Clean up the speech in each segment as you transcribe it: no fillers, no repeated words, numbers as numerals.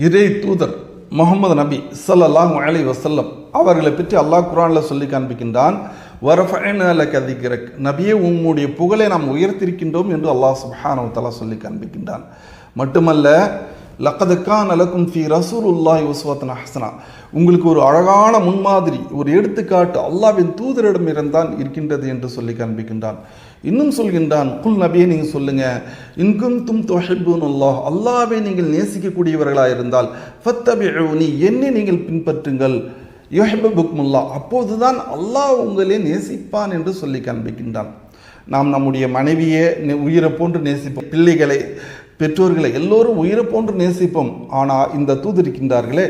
இறை தூதர் முகமது நபி ஸல்லல்லாஹு அலைஹி வஸல்லம் அவர்களை பற்றி அல்லாஹ் குர்ஆனில் சொல்லி காண்பிக்கின்றான். வரஃபஅனா லக திக்ரக், நபியே உம்முடைய புகழை நாம் உயர்த்திருக்கின்றோம் என்று அல்லாஹ் சுப்ஹானஹு வ தஆலா சொல்லி காண்பிக்கின்றான். மட்டுமல்ல, லக்கத் கான லக்கும் ஃபீ ரசூலுல்லாஹி உஸ்வத்துன் ஹஸனா, உங்களுக்கு ஒரு அழகான முன்மாதிரி, ஒரு எடுத்துக்காட்டு அல்லாஹ்வின் தூதரிடம் இருந்தான் இருக்கின்றது என்று சொல்லி காண்பிக்கின்றான். இன்னும் சொல்கின்றான், குல் நபியே நீங்கள் சொல்லுங்க, இன்குந்தும் துஹிப்பூனல்லாஹ், அல்லாஹ்வை நீங்கள் நேசிக்கக்கூடியவர்களாக இருந்தால் ஃபத்தபிஊனி, என்னை நீங்கள் பின்பற்றுங்கள், யுஹிப்புக்குமுல்லாஹ், அப்போதுதான் அல்லாஹ் உங்களே நேசிப்பான் என்று சொல்லி காண்பிக்கின்றான். நாம் நம்முடைய மனைவியை உயிரை போன்று நேசிப்போம், பிள்ளைகளை, பெற்றோர்களை எல்லோரும் உயிரை போன்று நேசிப்போம். ஆனால் இந்த தூதரிக்கின்றார்களே,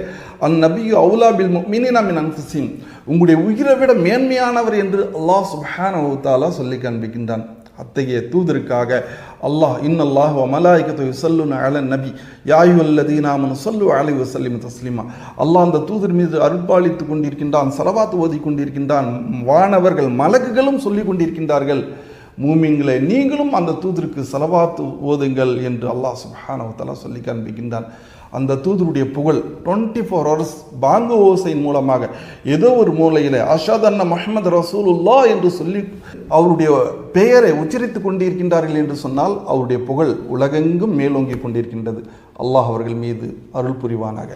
அந்நபியு அவுலா பில் முஃமினீன மின் அன்ஃபுஸிஹிம், உங்களுடைய உயிரை விட மேன்மையானவர் என்று அல்லாஹ் சுப்ஹானஹு வ தஆலா சொல்லி காண்பிக்கின்றான். அத்தகைய தூதருக்காக அல்லாஹ் இன்னல்லாஹ் வ மலாயிகத்துஹு யுஸல்லூன அலன் நபி யா அய்யுஹல்லதீன ஆமனு ஸல்லு அலைஹி வஸல்லிமு தஸ்லீமா, அல்லாஹ் அந்த தூதர் மீது அருள்பாலித்து கொண்டிருக்கின்றான், ஸலவாத் ஓதி கொண்டிருக்கின்றான், வானவர்கள் மலக்குகளும் சொல்லி கொண்டிருக்கின்றார்கள், மூமின்களை நீங்களும் அந்த தூதருக்கு ஸலவாத் ஓதுங்கள் என்று அல்லாஹ் சுப்ஹானஹு வ தஆலா சொல்லி காண்பிக்கின்றான். அந்த தூதருடைய புகழ் 24 hours பாங்கு ஓசையின் மூலமாக ஏதோ ஒரு மூலையில் அஷ்ஹது அன்ன முஹம்மது ரசூலுல்லாஹ் என்று சொல்லி அவருடைய பெயரை உச்சரித்து கொண்டிருக்கின்றார்கள் என்று சொன்னால் அவருடைய புகழ் உலகெங்கும் மேலோங்கி கொண்டிருக்கின்றது. அல்லாஹ் அவர்கள் மீது அருள் புரிவானாக.